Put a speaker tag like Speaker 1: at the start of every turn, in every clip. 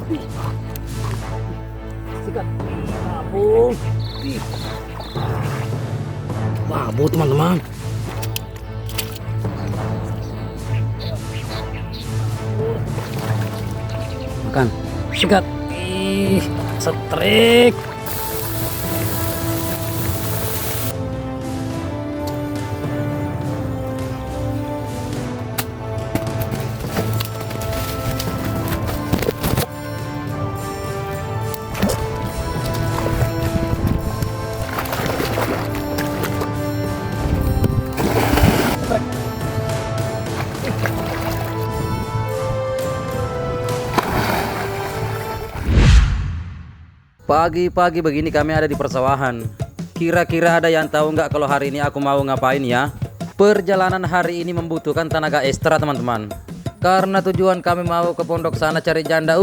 Speaker 1: Sikat. Babu. Babu teman-teman. Makan. Sikat. Setrik. Pagi-pagi begini kami ada di persawahan. Kira-kira ada yang tahu nggak kalau hari ini aku mau ngapain ya? Perjalanan hari ini membutuhkan tenaga ekstra teman-teman. Karena tujuan kami mau ke pondok sana cari janda.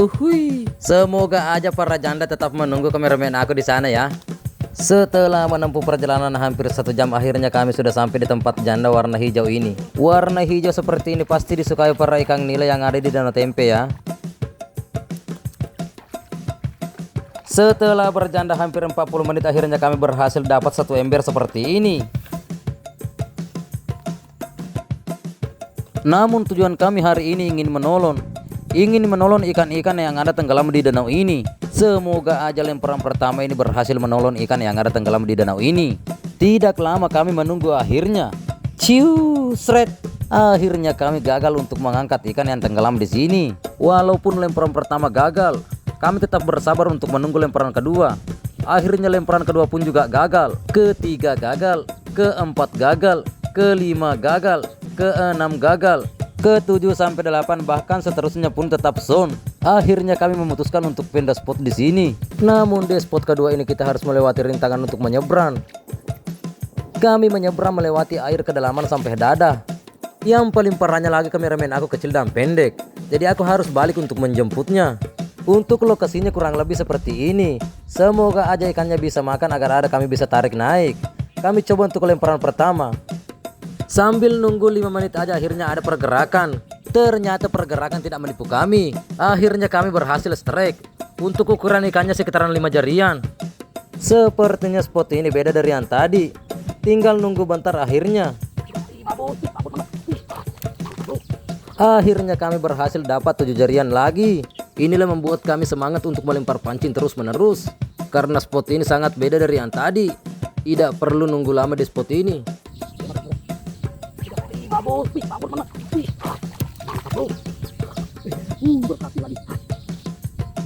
Speaker 1: Semoga aja para janda tetap menunggu kameramen aku di sana ya. Setelah menempuh perjalanan hampir 1 jam, akhirnya kami sudah sampai di tempat janda warna hijau ini. Warna hijau seperti ini pasti disukai para ikan nila yang ada di Danau Tempe ya. Setelah berjanda hampir 40 menit, akhirnya kami berhasil dapat 1 ember seperti ini. Namun tujuan kami hari ini ingin menolong ikan-ikan yang ada tenggelam di danau ini. Semoga aja lemparan pertama ini berhasil menolong ikan yang ada tenggelam di danau ini. Tidak lama kami menunggu, akhirnya sret. Akhirnya kami gagal untuk mengangkat ikan yang tenggelam di sini. Walaupun lemparan pertama gagal, kami tetap bersabar untuk menunggu lemparan kedua. Akhirnya lemparan kedua pun juga gagal. Ketiga gagal, keempat gagal, kelima gagal, keenam gagal, ke-7 sampai 8 bahkan seterusnya pun tetap zone. Akhirnya kami memutuskan untuk pindah spot di sini. Namun di spot kedua ini kita harus melewati rintangan untuk menyeberang. Kami menyeberang melewati air kedalaman sampai dada. Yang paling parahnya lagi, kameramen aku kecil dan pendek. Jadi aku harus balik untuk menjemputnya. Untuk lokasinya kurang lebih seperti ini. Semoga aja ikannya bisa makan agar ada kami bisa tarik naik. Kami coba untuk lemparan pertama. Sambil nunggu 5 menit aja, akhirnya ada pergerakan. Ternyata pergerakan tidak menipu kami. Akhirnya kami berhasil strike. Untuk ukuran ikannya sekitaran 5 jarian. Sepertinya spot ini beda dari yang tadi. Tinggal nunggu bentar akhirnya. Akhirnya kami berhasil dapat 7 jarian lagi. Inilah membuat kami semangat untuk melempar pancing terus menerus. Karena spot ini sangat beda dari yang tadi. Tidak perlu nunggu lama di spot ini.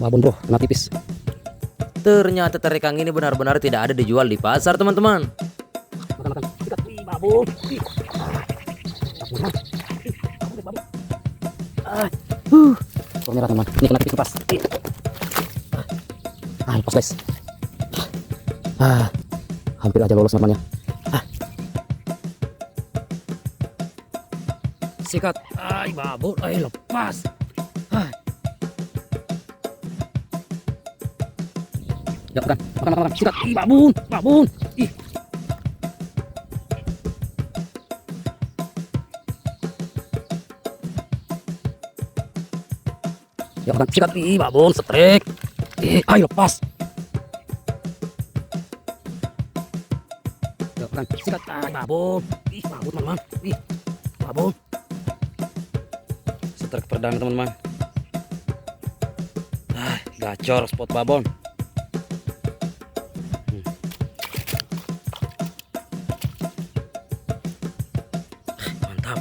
Speaker 1: Babon bro, kena tipis. Ternyata terikang ini benar-benar tidak ada dijual di pasar teman-teman. Merah teman, ini kena tipis lepas. Lepas guys. Hampir aja lolos namanya. Sikat. Babon, lepas. Ya makan. Sikat. Babon. Ya makan. Sikat. Babon, strike. Lepas. Ya makan. Sikat. Babon. Babon teman-teman. Babon. Strike perdana teman-teman. Gacor spot babon. Mantap.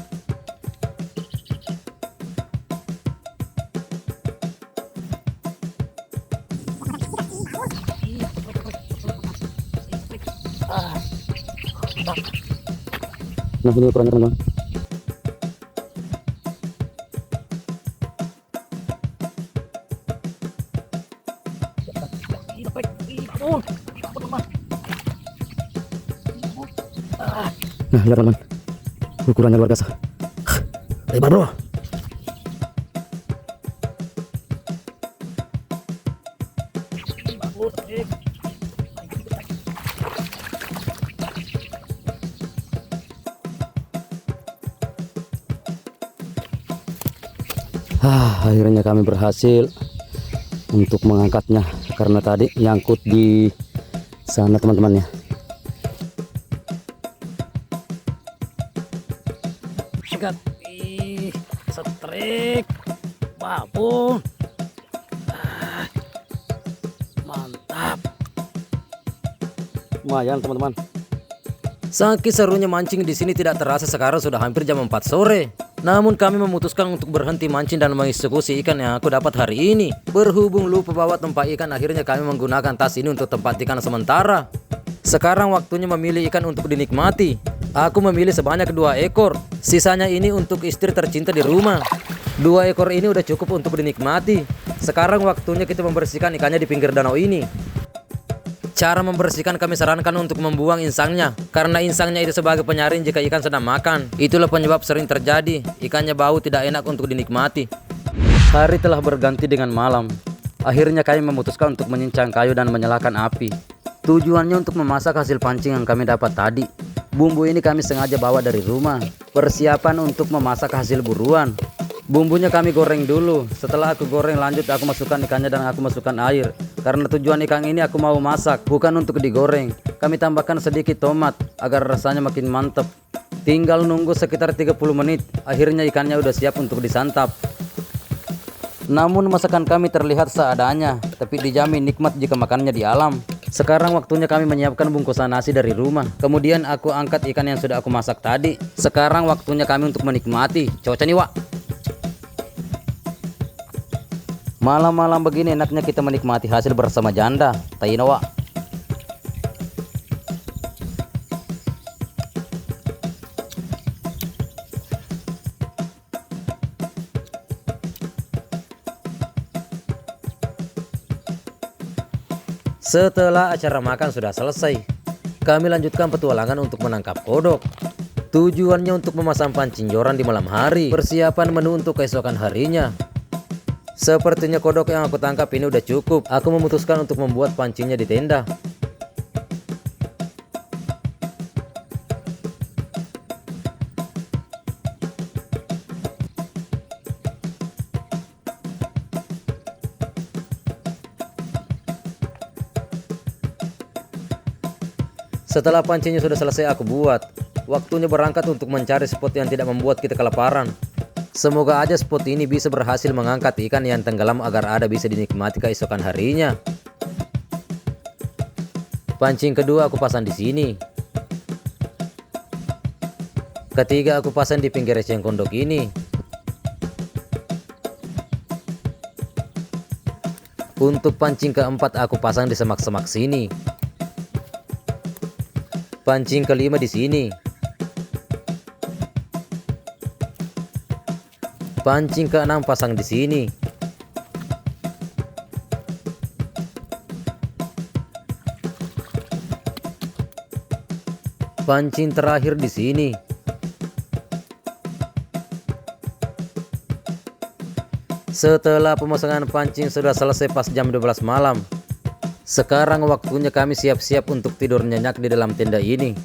Speaker 1: Nah, ini ukurannya teman-teman. Nah, lihat teman, ukurannya luar biasa. Lebar bro. Akhirnya kami berhasil
Speaker 2: untuk mengangkatnya karena tadi nyangkut di sana teman-teman ya.
Speaker 3: Sikat, setrik, babon, mantap.
Speaker 2: Lumayan teman-teman.
Speaker 1: Saking serunya mancing di sini tidak terasa sekarang sudah hampir jam 4 sore. Namun kami memutuskan untuk berhenti mancing dan mengeksekusi ikan yang aku dapat hari ini. Berhubung lupa bawa tempat ikan, akhirnya kami menggunakan tas ini untuk tempat ikan sementara. Sekarang waktunya memilih ikan untuk dinikmati. Aku memilih sebanyak 2 ekor. Sisanya ini untuk istri tercinta di rumah. 2 ekor ini udah cukup untuk dinikmati. Sekarang waktunya kita membersihkan ikannya di pinggir danau ini. Cara membersihkan kami sarankan untuk membuang insangnya, karena insangnya itu sebagai penyaring jika ikan sedang makan. Itulah penyebab sering terjadi ikannya bau tidak enak untuk dinikmati. Hari telah berganti dengan malam. Akhirnya kami memutuskan untuk menyincang kayu dan menyalakan api. Tujuannya untuk memasak hasil pancing yang kami dapat tadi. Bumbu ini kami sengaja bawa dari rumah. Persiapan untuk memasak hasil buruan. Bumbunya kami goreng dulu. Setelah aku goreng lanjut aku masukkan ikannya dan aku masukkan air. Karena tujuan ikan ini aku mau masak, bukan untuk digoreng. Kami tambahkan sedikit tomat agar rasanya makin mantap. Tinggal nunggu sekitar 30 menit. Akhirnya ikannya udah siap untuk disantap. Namun masakan kami terlihat seadanya, tapi dijamin nikmat jika makannya di alam. Sekarang waktunya kami menyiapkan bungkusan nasi dari rumah. Kemudian aku angkat ikan yang sudah aku masak tadi. Sekarang waktunya kami untuk menikmati. Coba nih, Wak. Malam-malam begini enaknya kita menikmati hasil bersama janda. Taino, Wak. Setelah acara makan sudah selesai, kami lanjutkan petualangan untuk menangkap kodok. Tujuannya untuk memasang pancing joran di malam hari, persiapan menu untuk keesokan harinya. Sepertinya kodok yang aku tangkap ini udah cukup. Aku memutuskan untuk membuat pancingnya di tenda. Setelah pancingnya sudah selesai aku buat, waktunya berangkat untuk mencari spot yang tidak membuat kita kelaparan. Semoga aja spot ini bisa berhasil mengangkat ikan yang tenggelam agar ada bisa dinikmati keesokan harinya. Pancing kedua aku pasang di sini. Ketiga aku pasang di pinggir eceng kondok ini. Untuk pancing keempat aku pasang di semak-semak sini. Pancing kelima di sini. Pancing keenam pasang di sini. Pancing terakhir di sini. Setelah pemasangan pancing sudah selesai pas jam 12 malam. Sekarang waktunya kami siap-siap untuk tidur nyenyak di dalam tenda ini.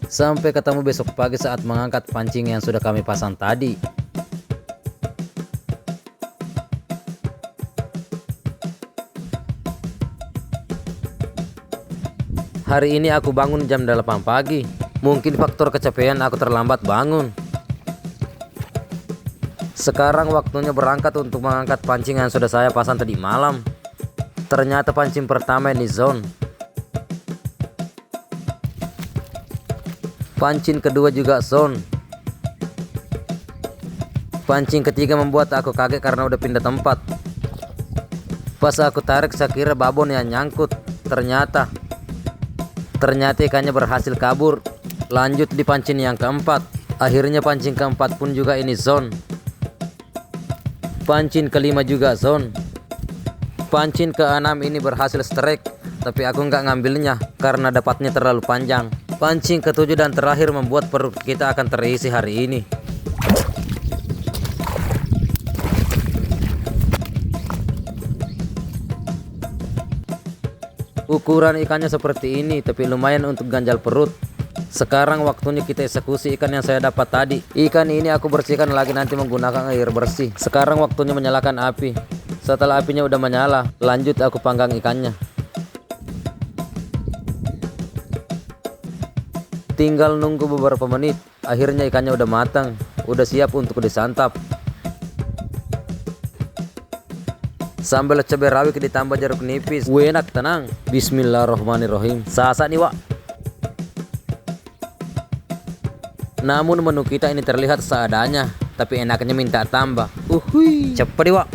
Speaker 1: Sampai ketemu besok pagi saat mengangkat pancing yang sudah kami pasang tadi. Hari ini aku bangun jam 8 pagi. Mungkin faktor kecapean aku terlambat bangun. Sekarang waktunya berangkat untuk mengangkat pancing yang sudah saya pasang tadi malam. Ternyata pancing pertama ini zone. Pancing kedua juga zone. Pancing ketiga membuat aku kaget karena udah pindah tempat. Pas aku tarik saya kira babon yang nyangkut. Ternyata ikannya berhasil kabur. Lanjut di pancing yang keempat. Akhirnya pancing keempat pun juga ini zone. Pancing kelima juga zone. Pancing keenam ini berhasil strike, tapi aku nggak ngambilnya karena dapatnya terlalu panjang. Pancing ketujuh dan terakhir membuat perut kita akan terisi hari ini. Ukuran ikannya seperti ini, tapi lumayan untuk ganjal perut. Sekarang waktunya kita eksekusi ikan yang saya dapat tadi. Ikan ini aku bersihkan lagi nanti menggunakan air bersih. Sekarang waktunya menyalakan api. Setelah apinya udah menyala, lanjut aku panggang ikannya. Tinggal nunggu beberapa menit. Akhirnya ikannya udah matang, udah siap untuk disantap. Sambal cabai rawit ditambah jeruk nipis. Enak tenang. Bismillahirrahmanirrahim. Sasa nih Wak. Namun menu kita ini terlihat seadanya, tapi enaknya minta tambah. Uhui. Cepet deh Wak.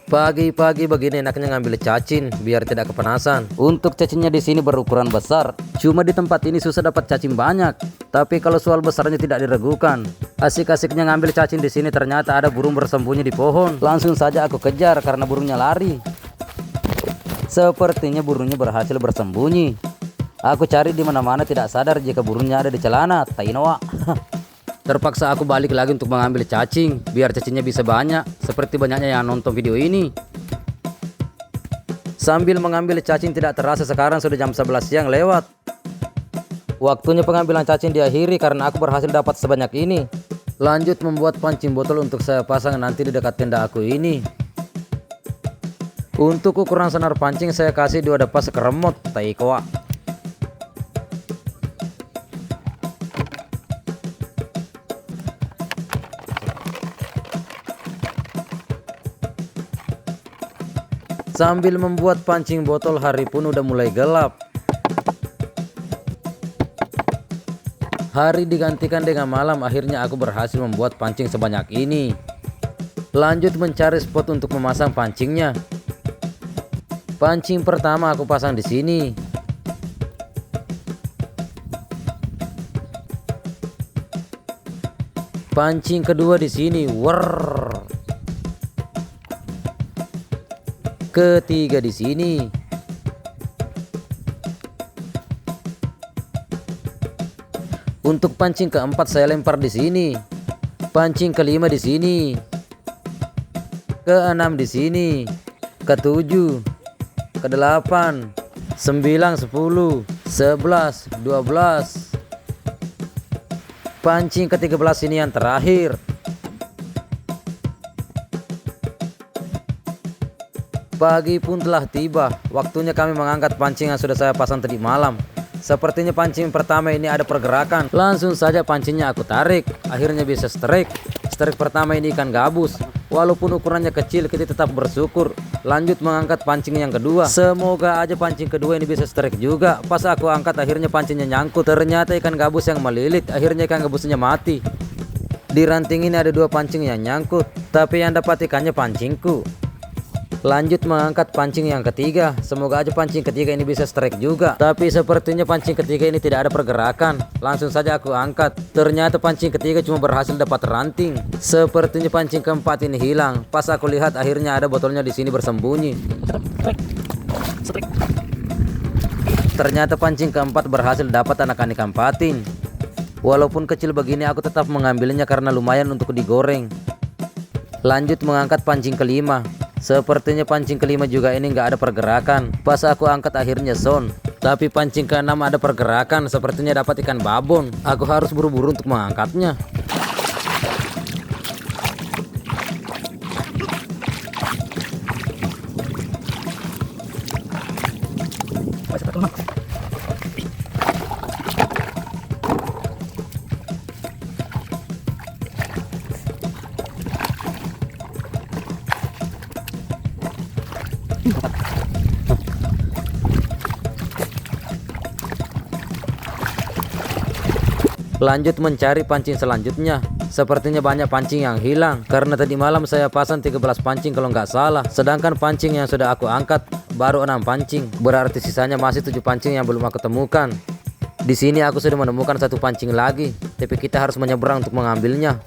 Speaker 1: Pagi-pagi begini enaknya ngambil cacing biar tidak kepanasan. Untuk cacingnya di sini berukuran besar. Cuma di tempat ini susah dapat cacing banyak. Tapi kalau soal besarnya tidak diragukan. Asik-asiknya ngambil cacing di sini ternyata ada burung bersembunyi di pohon. Langsung saja aku kejar karena burungnya lari. Sepertinya burungnya berhasil bersembunyi. Aku cari di mana-mana tidak sadar jika burungnya ada di celana. Tainoa. Terpaksa aku balik lagi untuk mengambil cacing, biar cacingnya bisa banyak, seperti banyaknya yang nonton video ini. Sambil mengambil cacing tidak terasa sekarang sudah jam 11 siang lewat. Waktunya pengambilan cacing diakhiri karena aku berhasil dapat sebanyak ini. Lanjut membuat pancing botol untuk saya pasang nanti di dekat tenda aku ini. Untuk ukuran senar pancing saya kasih 2 depas keremot, taikoa. Sambil membuat pancing botol hari pun udah mulai gelap. Hari digantikan dengan malam, akhirnya aku berhasil membuat pancing sebanyak ini. Lanjut mencari spot untuk memasang pancingnya. Pancing pertama aku pasang di sini. Pancing kedua di sini. War. Ketiga di sini. Untuk pancing keempat saya lempar di sini. Pancing kelima di sini. Keenam di sini. Ketujuh, kedelapan, 9, 10, 11, 12. Pancing ke-13 ini yang terakhir. Pagi pun telah tiba, waktunya kami mengangkat pancing yang sudah saya pasang tadi malam. Sepertinya pancing pertama ini ada pergerakan. Langsung saja pancingnya aku tarik, akhirnya bisa strike. Strike pertama ini ikan gabus. Walaupun ukurannya kecil, kita tetap bersyukur. Lanjut mengangkat pancing yang kedua. Semoga aja pancing kedua ini bisa strike juga. Pas aku angkat akhirnya pancingnya nyangkut. Ternyata ikan gabus yang melilit, akhirnya ikan gabusnya mati. Di ranting ini ada 2 pancing yang nyangkut, tapi yang dapat ikannya pancingku. Lanjut mengangkat pancing yang ketiga. Semoga aja pancing ketiga ini bisa strike juga. Tapi sepertinya pancing ketiga ini tidak ada pergerakan. Langsung saja aku angkat. Ternyata pancing ketiga cuma berhasil dapat ranting. Sepertinya pancing keempat ini hilang. Pas aku lihat akhirnya ada botolnya di sini bersembunyi. Ternyata pancing keempat berhasil dapat anakan ikan patin. Walaupun kecil begini aku tetap mengambilnya karena lumayan untuk digoreng. Lanjut mengangkat pancing kelima. Sepertinya pancing kelima juga ini nggak ada pergerakan. Pas aku angkat akhirnya sound. Tapi pancing keenam ada pergerakan. Sepertinya dapat ikan babon. Aku harus buru-buru untuk mengangkatnya. Lanjut mencari pancing selanjutnya. Sepertinya banyak pancing yang hilang karena tadi malam saya pasang 13 pancing kalau nggak salah. Sedangkan pancing yang sudah aku angkat baru 6 pancing. Berarti sisanya masih 7 pancing yang belum aku temukan. Di sini aku sudah menemukan 1 pancing lagi, tapi kita harus menyeberang untuk mengambilnya.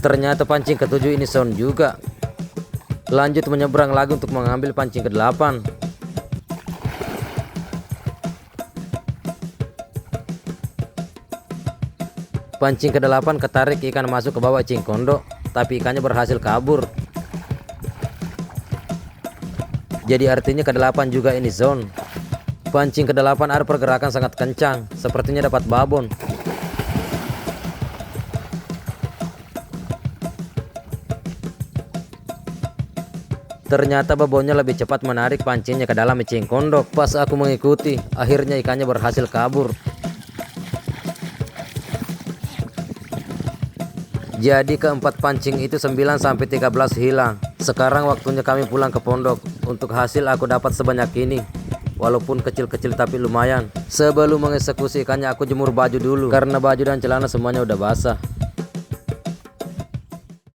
Speaker 1: Ternyata pancing ketujuh ini sound juga. Lanjut menyeberang lagi untuk mengambil pancing ke-8. Pancing ke-8 ketarik, ikan masuk ke bawah cingkondo, tapi ikannya berhasil kabur. Jadi artinya ke-8 juga ini zone. Pancing ke-8 ada pergerakan sangat kencang, sepertinya dapat babon. Ternyata babonnya lebih cepat menarik pancingnya ke dalam cingkondo. Pas aku mengikuti, akhirnya ikannya berhasil kabur. Jadi keempat pancing itu 9-13 hilang. Sekarang waktunya kami pulang ke pondok. Untuk hasil aku dapat sebanyak ini. Walaupun kecil-kecil tapi lumayan. Sebelum mengeksekusi ikannya aku jemur baju dulu, karena baju dan celana semuanya udah basah.